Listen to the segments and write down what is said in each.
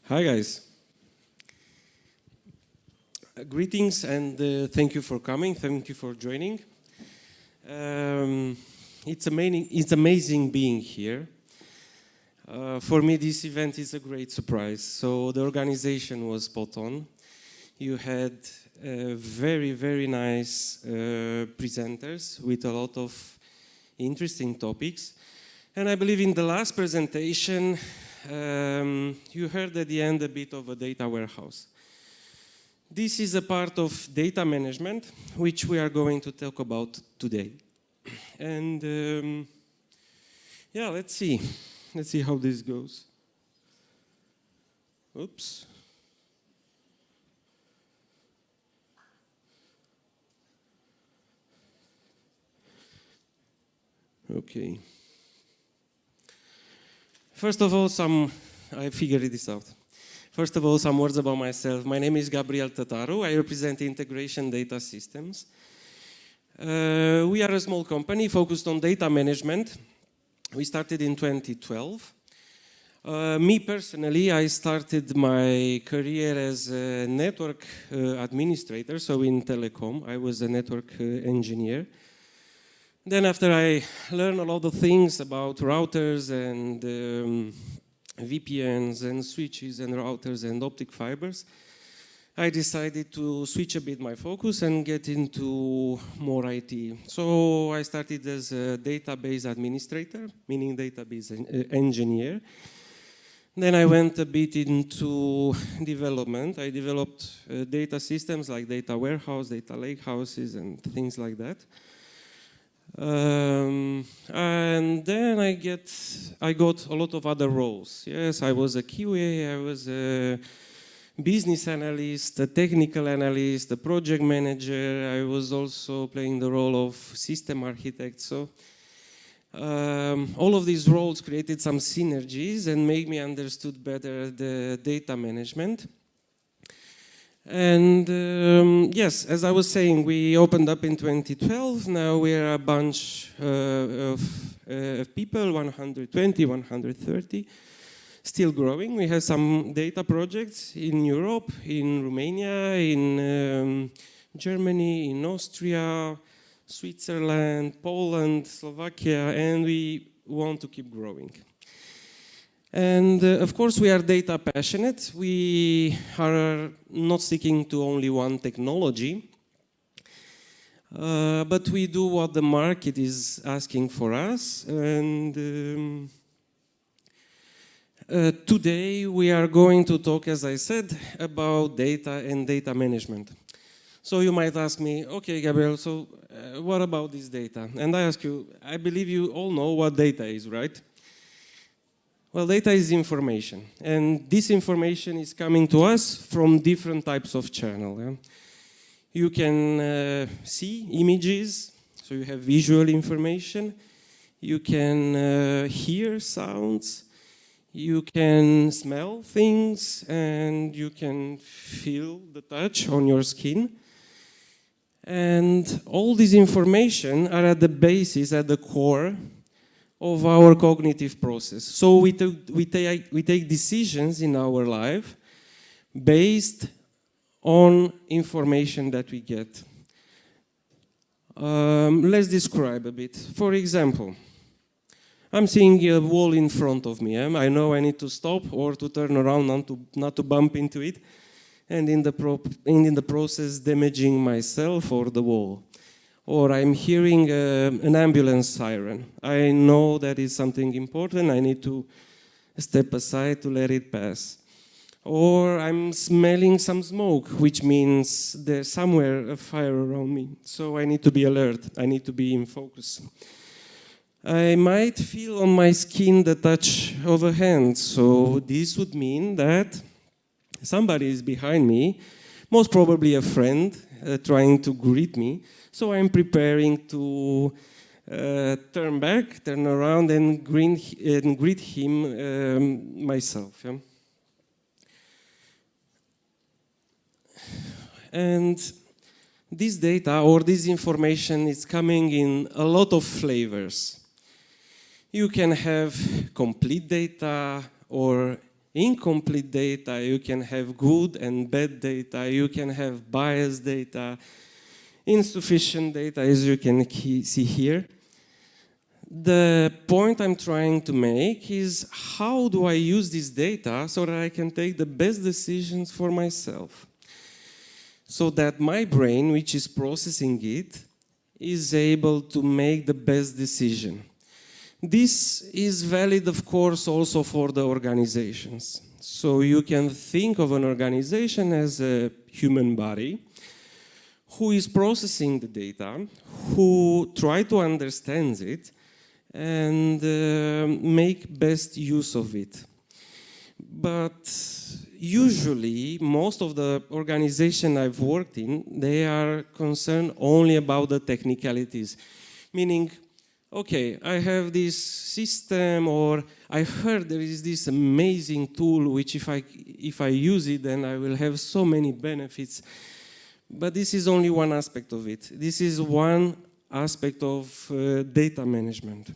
Hi guys. Greetings and thank you for coming, thank you for joining. It's amazing being here. For me this event is a great surprise. So the organization was spot on. You had very nice presenters with a lot of interesting topics. And I believe in the last presentation you heard at the end a bit of a data warehouse. This is a part of data management, which we are going to talk about today. And yeah, let's see how this goes. Oops. Okay. First of all, I figured this out. First of all, some words about myself. My name is Gabriel Tataru. I represent Integration Data Systems. We are a small company focused on data management. We started in 2012. Me personally, I started my career as a network administrator, so in telecom. I was a network engineer. Then after I learned a lot of things about routers and VPNs and switches and routers and optic fibers, I decided to switch a bit my focus and get into more IT. So I started as a database administrator, meaning database engineer. Then I went a bit into development. I developed data systems like data warehouse, data lakehouses and things like that. And then I got a lot of other roles. Yes, I was a QA, I was a business analyst, a technical analyst, a project manager. I was also playing the role of system architect. So all of these roles created some synergies and made me understood better the data management. And yes, as I was saying, we opened up in 2012. Now we are a bunch of people, 120, 130, still growing. We have some data projects in Europe, in Romania, in Germany, in Austria, Switzerland, Poland, Slovakia, and we want to keep growing. And of course we are data passionate. We are not sticking to only one technology, but we do what the market is asking for us. And today we are going to talk, as I said, about data and data management. So you might ask me, okay, Gabriel, so what about this data? And I ask you, I believe you all know what data is, right? Well, data is information, and this information is coming to us from different types of channel. Yeah? You can see images, so you have visual information. You can hear sounds. You can smell things, and you can feel the touch on your skin. And all this information are at the basis, at the core of our cognitive process. So we take decisions in our life based on information that we get. Let's describe a bit. For example, I'm seeing a wall in front of me. I know I need to stop or to turn around not to bump into it, and in the process damaging myself or the wall. Or I'm hearing an ambulance siren. I know that is something important. I need to step aside to let it pass. Or I'm smelling some smoke, which means there's somewhere a fire around me. So I need to be alert. I need to be in focus. I might feel on my skin the touch of a hand. So this would mean that somebody is behind me, most probably a friend trying to greet me. So I'm preparing to turn back, turn around, and greet him myself. Yeah? And this data or this information is coming in a lot of flavors. You can have complete data or incomplete data, you can have good and bad data, you can have biased data, insufficient data, as you can see here. The point I'm trying to make is, how do I use this data so that I can take the best decisions for myself? So that my brain, which is processing it, is able to make the best decision. This is valid, of course, also for the organizations. So you can think of an organization as a human body who is processing the data, who try to understand it, and make best use of it. But usually, most of the organizations I've worked in, they are concerned only about the technicalities. Meaning, okay, I have this system, or I heard there is this amazing tool which if I use it, then I will have so many benefits. But this is only one aspect of it. This is one aspect of data management.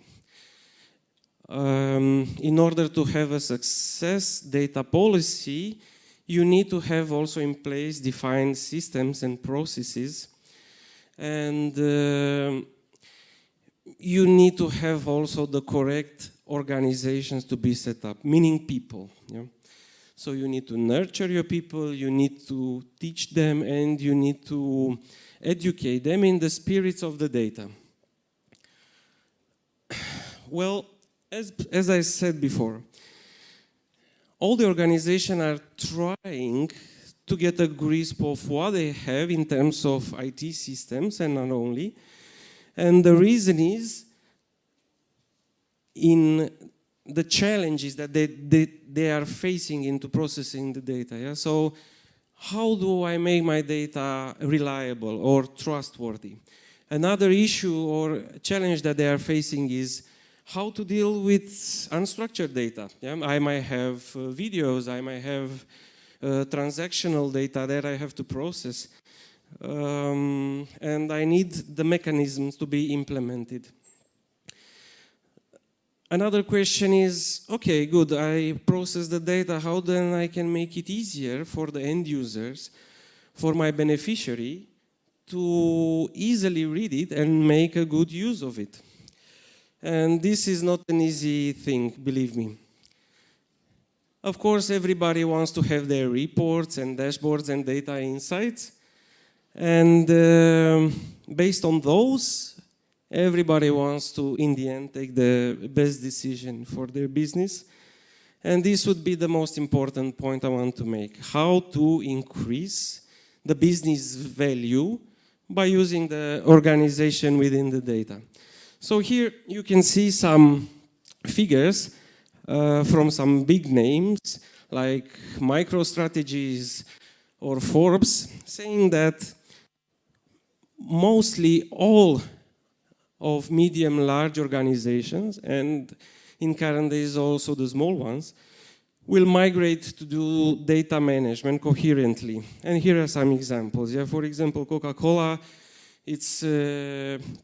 In order to have a success data policy, you need to have also in place defined systems and processes, and you need to have also the correct organizations to be set up, meaning people. Yeah? So you need to nurture your people, you need to teach them, and you need to educate them in the spirits of the data. Well, as I said before, all the organizations are trying to get a grasp of what they have in terms of IT systems, and not only. And the reason is in the challenges that they are facing into processing the data. Yeah? So how do I make my data reliable or trustworthy? Another issue or challenge that they are facing is how to deal with unstructured data. Yeah? I might have videos, I might have transactional data that I have to process. And I need the mechanisms to be implemented. Another question is, okay, good, I process the data, how then I can make it easier for the end users, for my beneficiary, to easily read it and make a good use of it. And this is not an easy thing, believe me. Of course, everybody wants to have their reports and dashboards and data insights. And based on those, everybody wants to, in the end, take the best decision for their business. And this would be the most important point I want to make. How to increase the business value by using the organization within the data. So here you can see some figures from some big names like MicroStrategies or Forbes, saying that mostly all of medium, large organizations, and in current days also the small ones, will migrate to do data management coherently. And here are some examples. Yeah, for example, Coca-Cola, it's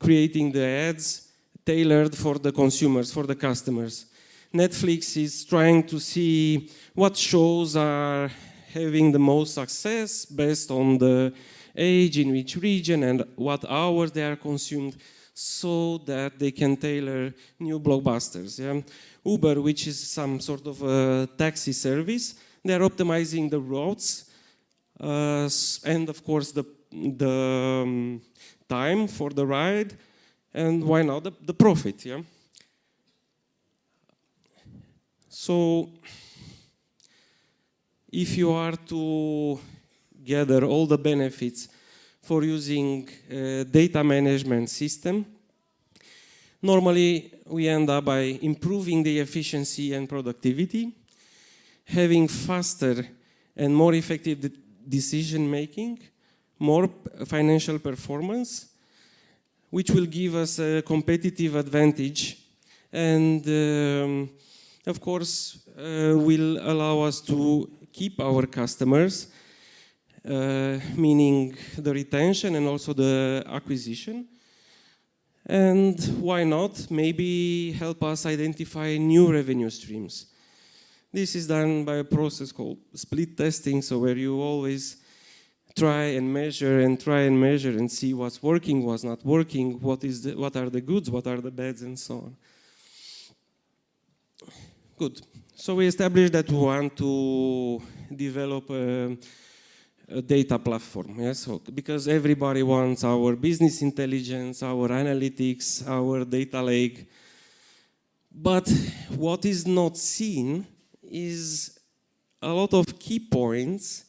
creating the ads tailored for the consumers, for the customers. Netflix is trying to see what shows are having the most success based on the age, in which region, and what hours they are consumed, so that they can tailor new blockbusters. Yeah? Uber, which is some sort of a taxi service, they are optimizing the routes and of course the time for the ride, and why not the profit. Yeah? So if you are to gather all the benefits for using a data management system, normally we end up by improving the efficiency and productivity, having faster and more effective decision making, more financial performance, which will give us a competitive advantage, and of course will allow us to keep our customers, meaning the retention and also the acquisition. And why not, maybe help us identify new revenue streams. This is done by a process called split testing, so where you always try and measure and see what's working, what's not working, what are the goods, what are the bads, and so on. Good. So we established that we want to develop a data platform, yes? So, because everybody wants our business intelligence, our analytics, our data lake. But what is not seen is a lot of key points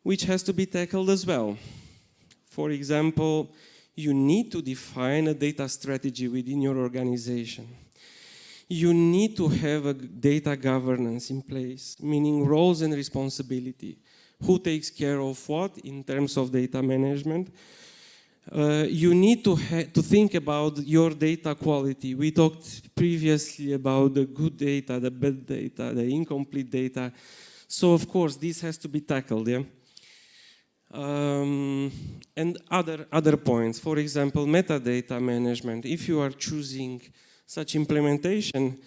which has to be tackled as well. For example, you need to define a data strategy within your organization. You need to have a data governance in place, meaning roles and responsibility. Who takes care of what in terms of data management? You need to think about your data quality. We talked previously about the good data, the bad data, the incomplete data. So of course, this has to be tackled, yeah? And other points, for example, metadata management. If you are choosing such implementation,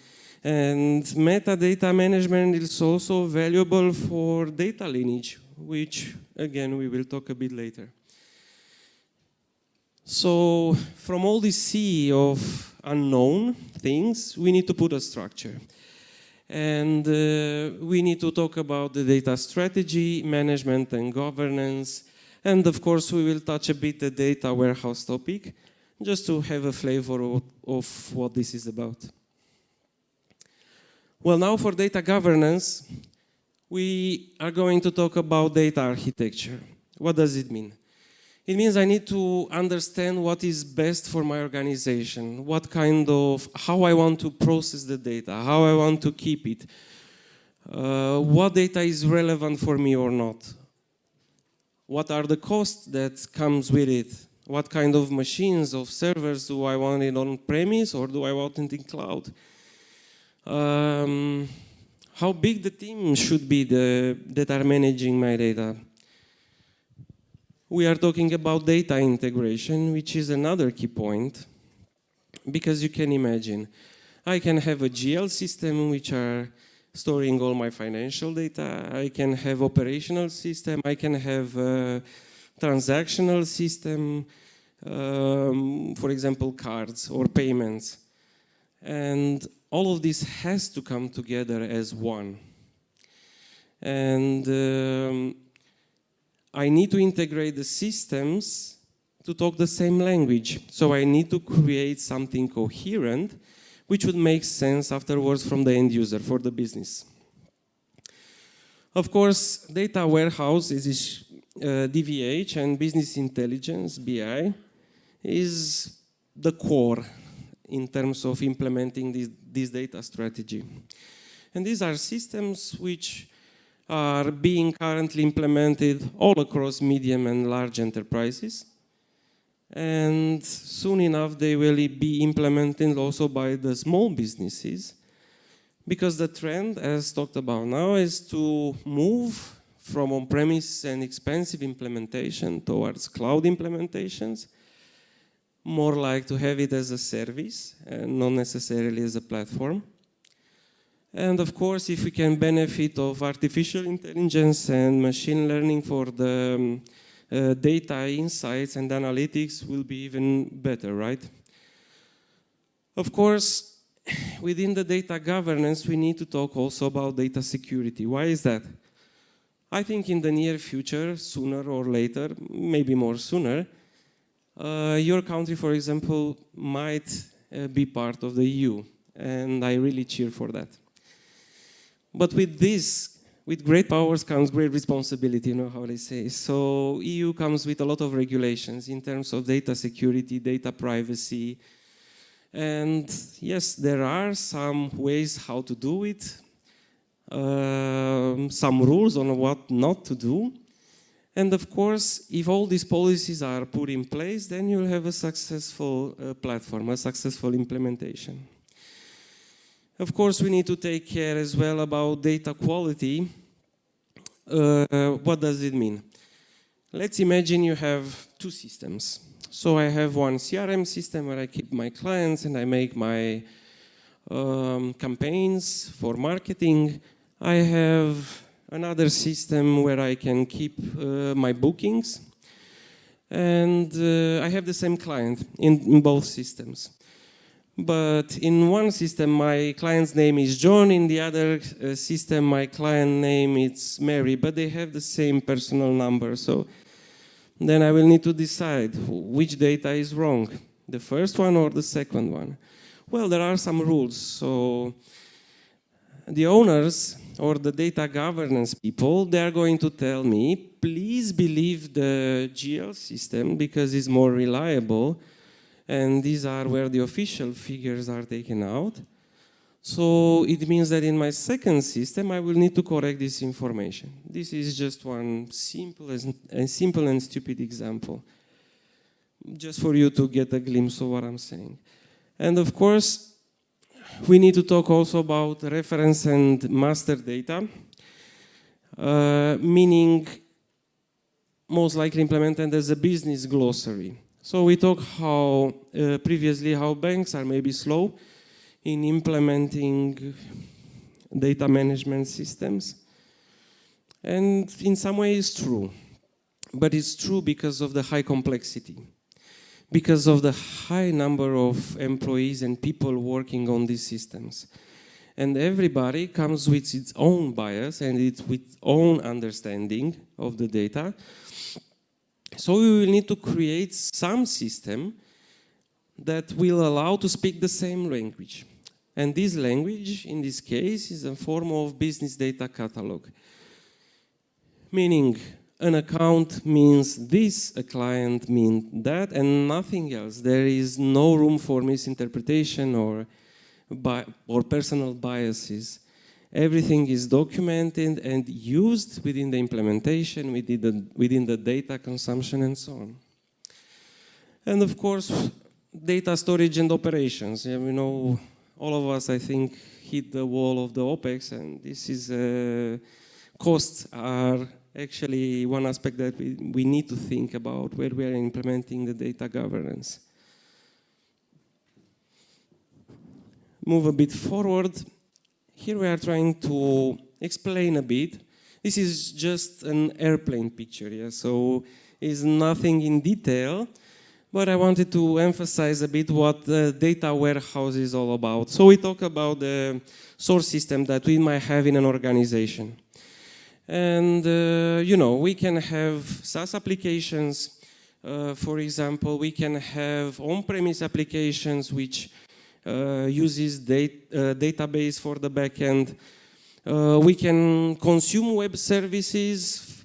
and metadata management is also valuable for data lineage, which again we will talk a bit later. So from all this sea of unknown things, we need to put a structure. And we need to talk about the data strategy, management and governance. And of course, we will touch a bit the data warehouse topic, just to have a flavor of what this is about. Well, now for data governance, we are going to talk about data architecture. What does it mean? It means I need to understand what is best for my organization, how I want to process the data, how I want to keep it, what data is relevant for me or not, what are the costs that comes with it, what kind of machines, of servers do I want it on premise or do I want it in cloud, how big the team should be that are managing my data. We are talking about data integration, which is another key point, because you can imagine, I can have a GL system which are storing all my financial data, I can have operational system, I can have a transactional system, for example, cards or payments. And all of this has to come together as one. And I need to integrate the systems to talk the same language. So I need to create something coherent, which would make sense afterwards from the end user for the business. Of course, data warehouse is DVH and business intelligence, BI, is the core in terms of implementing this data strategy. And these are systems which are being currently implemented all across medium and large enterprises. And soon enough, they will be implemented also by the small businesses, because the trend, as talked about now, is to move from on-premise and expensive implementation towards cloud implementations, more like to have it as a service and not necessarily as a platform. And of course, if we can benefit of artificial intelligence and machine learning for the data insights and analytics, will be even better, right? Of course, within the data governance, we need to talk also about data security. Why is that? I think in the near future, sooner or later, maybe more sooner, your country, for example, might be part of the EU, and I really cheer for that. But with this, with great powers comes great responsibility, you know how they say. So EU comes with a lot of regulations in terms of data security, data privacy. And yes, there are some ways how to do it, some rules on what not to do. And of course, if all these policies are put in place, then you'll have a successful platform, a successful implementation. Of course, we need to take care as well about data quality. What does it mean? Let's imagine you have two systems. So I have one CRM system where I keep my clients and I make my campaigns for marketing. I have another system where I can keep my bookings. And I have the same client in both systems. But in one system, my client's name is John. In the other system, my client name is Mary. But they have the same personal number. So then I will need to decide which data is wrong, the first one or the second one. Well, there are some rules. So the owners or the data governance people, they are going to tell me, please believe the GL system because it's more reliable. And these are where the official figures are taken out. So it means that in my second system, I will need to correct this information. This is just one simple and stupid example, just for you to get a glimpse of what I'm saying. And of course, we need to talk also about reference and master data, meaning most likely implemented as a business glossary. So we talked previously how banks are maybe slow in implementing data management systems. And in some ways it's true. But it's true because of the high complexity, because of the high number of employees and people working on these systems. And everybody comes with its own bias and its own understanding of the data. So we will need to create some system that will allow to speak the same language. And this language, in this case, is a form of business data catalog. Meaning, an account means this, a client means that, and nothing else. There is no room for misinterpretation or personal biases. Everything is documented and used within the implementation, within the data consumption, and so on. And of course, data storage and operations. Yeah, we know, all of us, I think, hit the wall of the OPEX, and this is costs are actually one aspect that we need to think about where we are implementing the data governance. Move a bit forward. Here we are trying to explain a bit. This is just an airplane picture, yeah? So it's nothing in detail, but I wanted to emphasize a bit what the data warehouse is all about. So we talk about the source system that we might have in an organization. And, you know, we can have SaaS applications. For example, we can have on-premise applications which uses database for the backend. We can consume web services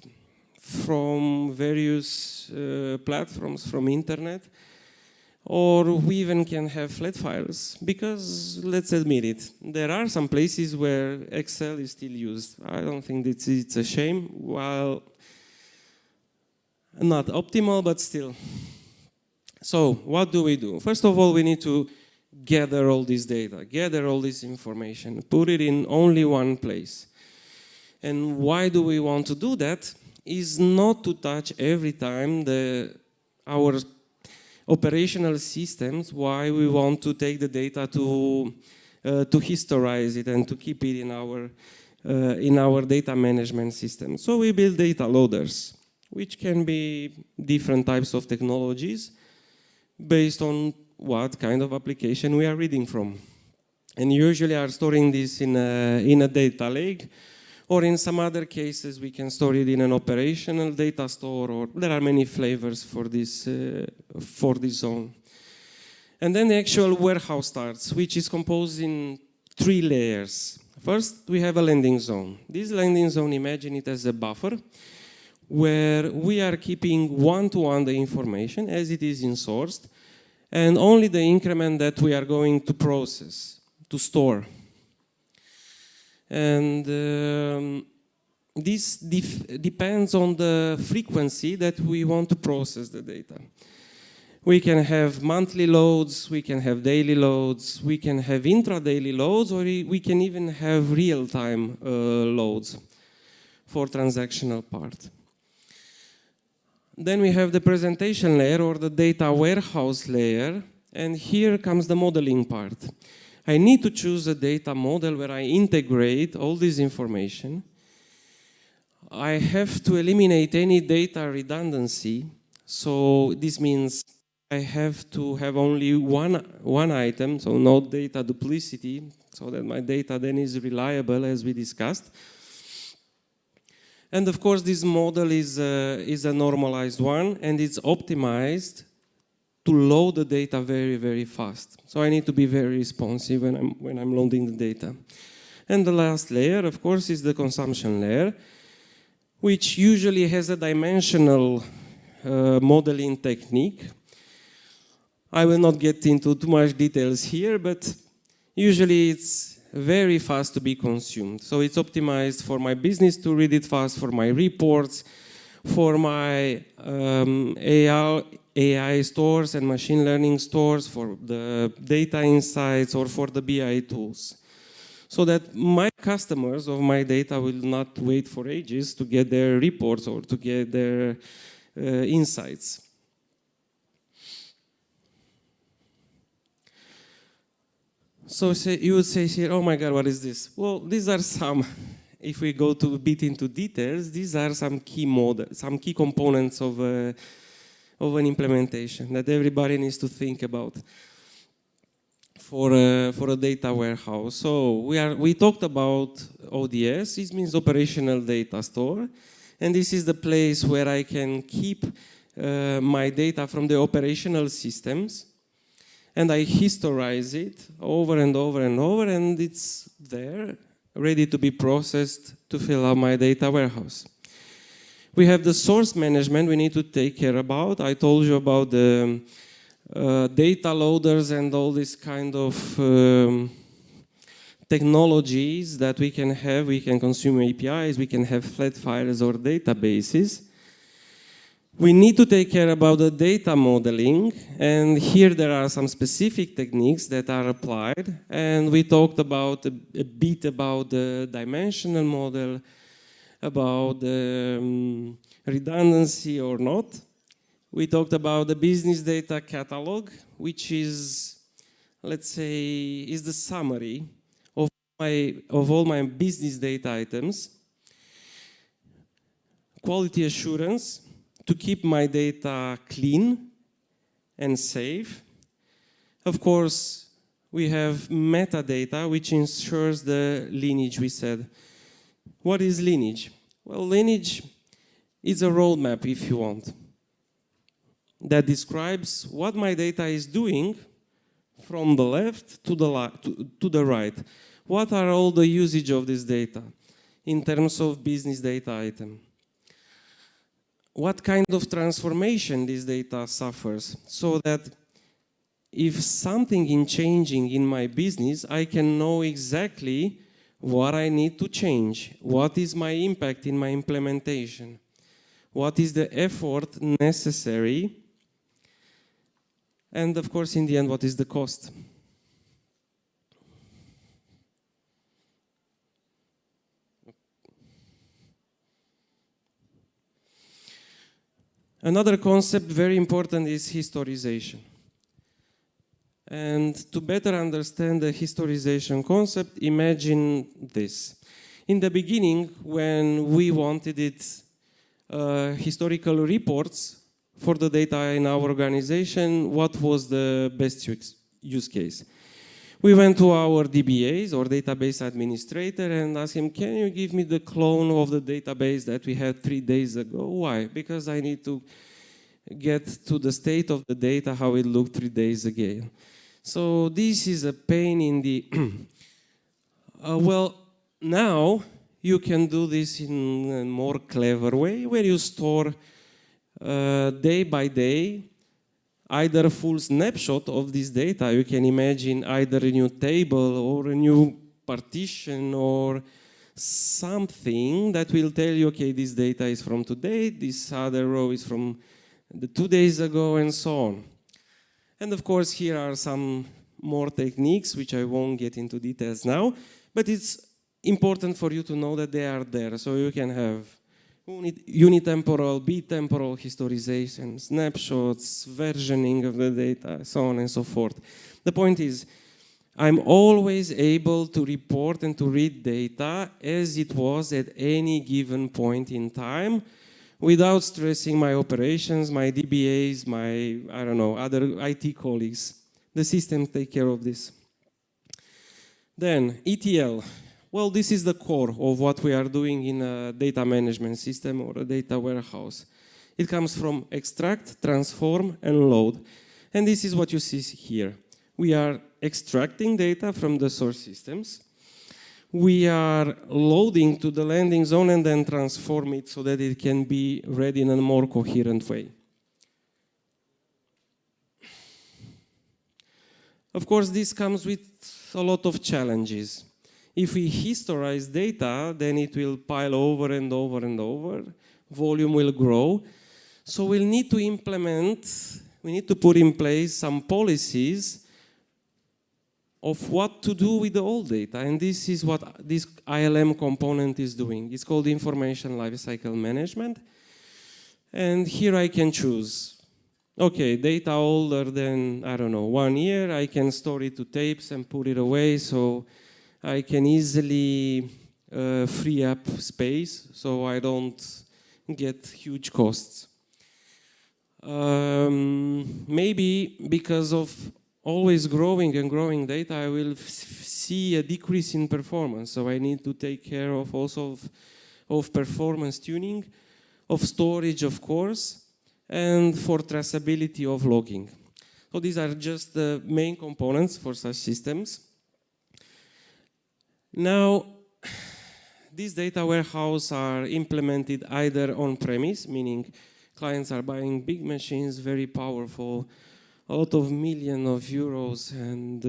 from various platforms from internet, or we even can have flat files, because let's admit it, there are some places where Excel is still used. I don't think it's a shame, while not optimal, but still. So what do we do? First of all, we need to gather all this data, gather all this information, put it in only one place. And why do we want to do that? Is not to touch every time our operational systems, why we want to take the data to historize it and to keep it in our data management system. So we build data loaders, which can be different types of technologies based on what kind of application we are reading from. And usually are storing this in a data lake, or in some other cases we can store it in an operational data store, or there are many flavors for this zone. And then the actual warehouse starts, which is composed in 3 layers. First, we have a landing zone. This landing zone, imagine it as a buffer where we are keeping one-to-one the information as it is in source, and only the increment that we are going to process, to store. And this depends on the frequency that we want to process the data. We can have monthly loads, we can have daily loads, we can have intra-daily loads, or we can even have real-time loads for transactional part. Then we have the presentation layer or the data warehouse layer, and here comes the modeling part. I need to choose a data model where I integrate all this information. I have to eliminate any data redundancy. So this means I have to have only one item, so no data duplicity, so that my data then is reliable, as we discussed. And of course, this model is a normalized one, and it's optimized to load the data very, very fast. So I need to be very responsive when I'm loading the data. And the last layer, of course, is the consumption layer, which usually has a dimensional modeling technique. I will not get into too much details here, but usually it's very fast to be consumed. So it's optimized for my business to read it fast, for my reports, for my AI stores and machine learning stores, for the data insights, or for the BI tools. So that my customers of my data will not wait for ages to get their reports or to get their insights. So you would say here, oh my God, what is this? Well, these are some, if we go a bit into details, these are some key models, some key components of an implementation that everybody needs to think about for a data warehouse. So we talked about ODS. This means operational data store, and this is the place where I can keep my data from the operational systems, and I historize it over and over and over, and it's there, ready to be processed to fill up my data warehouse. We have the source management we need to take care about. I told you about the data loaders and all this kind of technologies that we can have. We can consume APIs, we can have flat files or databases. We need to take care about the data modeling, and here there are some specific techniques that are applied, and we talked about a bit about the dimensional model, about the redundancy or not. We talked about the business data catalog, which is, let's say, is the summary of all my business data items. Quality assurance, to keep my data clean and safe. Of course, we have metadata, which ensures the lineage, we said. What is lineage? Well, lineage is a roadmap, if you want, that describes what my data is doing from the left to the right. What are all the usage of this data in terms of business data item? What kind of transformation this data suffers, so that if something is changing in my business, I can know exactly what I need to change, what is my impact in my implementation, what is the effort necessary, and of course, in the end, what is the cost. Another concept very important is historization. And to better understand the historization concept, imagine this. In the beginning, when we wanted historical reports for the data in our organization, what was the best use case? We went to our DBAs, or database administrator, and asked him, can you give me the clone of the database that we had 3 days ago? Why? Because I need to get to the state of the data, how it looked 3 days ago. So this is a pain in the... well, now you can do this in a more clever way, where you store day by day either a full snapshot of this data. You can imagine either a new table or a new partition or something that will tell you, okay, this data is from today, this other row is from the 2 days ago, and so on. And of course, here are some more techniques, which I won't get into details now, but it's important for you to know that they are there. So you can have unitemporal, bitemporal historization, snapshots, versioning of the data, so on and so forth. The point is, I'm always able to report and to read data as it was at any given point in time without stressing my operations, my DBAs, my, I don't know, other IT colleagues. The system take care of this. Then, ETL. Well, this is the core of what we are doing in a data management system or a data warehouse. It comes from extract, transform, and load. And this is what you see here. We are extracting data from the source systems. We are loading to the landing zone and then transform it so that it can be read in a more coherent way. Of course, this comes with a lot of challenges. If we historize data, then it will pile over and over and over. Volume will grow. So we'll need to implement, we need to put in place some policies of what to do with the old data. And this is what this ILM component is doing. It's called Information Lifecycle Management. And here I can choose. Okay, data older than, I don't know, 1 year, I can store it to tapes and put it away so I can easily free up space so I don't get huge costs. Maybe because of always growing and growing data, I will see a decrease in performance. So I need to take care of also of performance tuning, of storage, of course, and for traceability of logging. So these are just the main components for such systems. Now, these data warehouses are implemented either on-premise, meaning clients are buying big machines, very powerful, a lot of millions of euros, and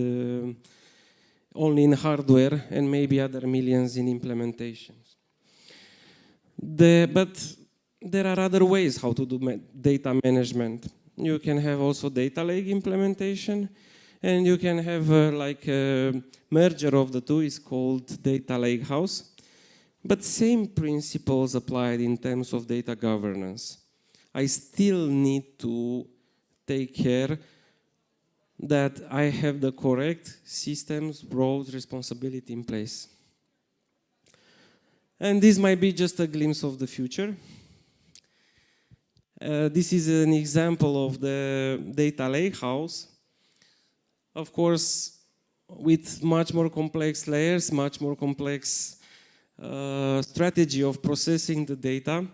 only in hardware, and maybe other millions in implementations. But there are other ways how to do data management. You can have also data lake implementation, and you can have like a merger of the two is called data lake house. But same principles applied in terms of data governance. I still need to take care that I have the correct systems, roles, responsibility in place. And this might be just a glimpse of the future. This is an example of the data lakehouse. Of course, with much more complex layers, much more complex strategy of processing the data,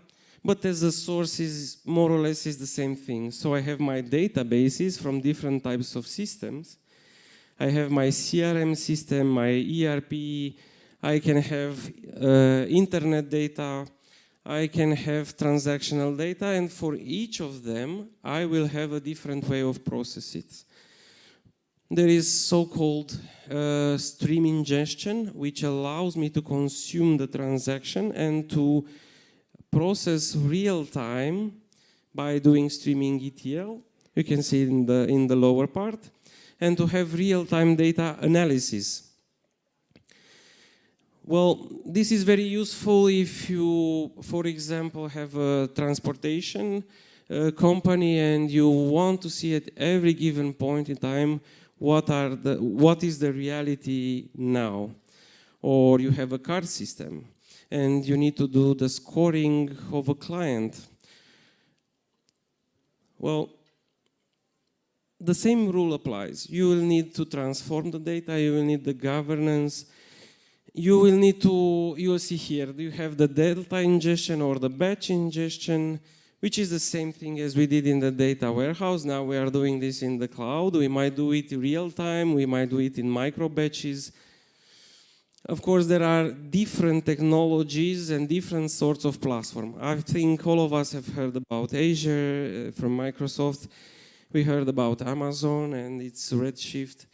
but as the source is more or less is the same thing. So I have my databases from different types of systems. I have my CRM system, my ERP, I can have internet data, I can have transactional data, and for each of them, I will have a different way of process it. There is so-called stream ingestion, which allows me to consume the transaction and to process real time by doing streaming ETL. You can see it in the lower part, and to have real-time data analysis. Well, this is very useful if you, for example, have a transportation company and you want to see at every given point in time what is the reality now. Or you have a card system and you need to do the scoring of a client. Well, the same rule applies. You will need to transform the data, you will need the governance. You will need to, you will see here, you have the delta ingestion or the batch ingestion, which is the same thing as we did in the data warehouse. Now we are doing this in the cloud. We might do it real time, we might do it in micro batches. Of course, there are different technologies and different sorts of platform. I think all of us have heard about Azure from Microsoft. We heard about Amazon and its Redshift.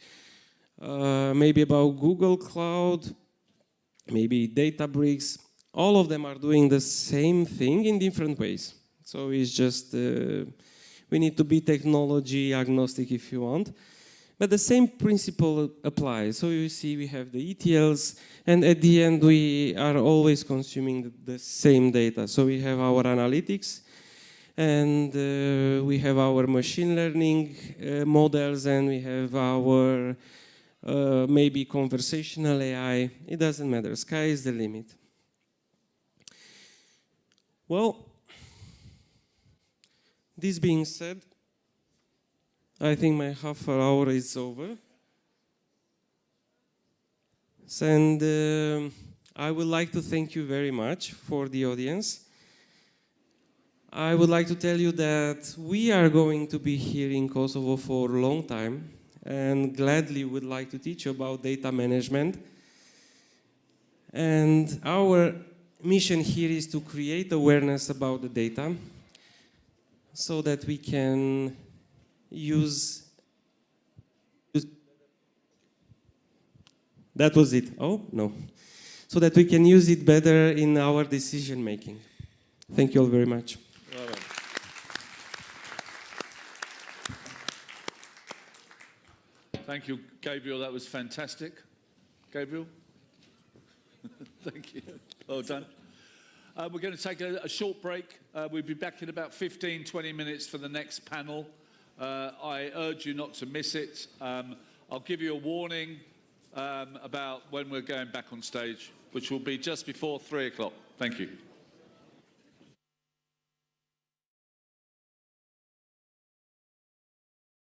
Maybe about Google Cloud. Maybe Databricks, all of them are doing the same thing in different ways. So it's just, we need to be technology agnostic if you want. But the same principle applies. So you see we have the ETLs, and at the end we are always consuming the same data. So we have our analytics, and we have our machine learning models, and we have our maybe conversational AI, it doesn't matter, sky is the limit. Well, this being said, I think my half an hour is over. And I would like to thank you very much for the audience. I would like to tell you that we are going to be here in Kosovo for a long time and gladly would like to teach you about data management. And our mission here is to create awareness about the data so that we can use. That was it. Oh, no. So that we can use it better in our decision making. Thank you all very much. Well done. Thank you, Gabriel. That was fantastic. Gabriel? Thank you. Well done. We're going to take a short break. We'll be back in about 15, 20 minutes for the next panel. I urge you not to miss it. I'll give you a warning about when we're going back on stage, which will be just before 3 o'clock. Thank you.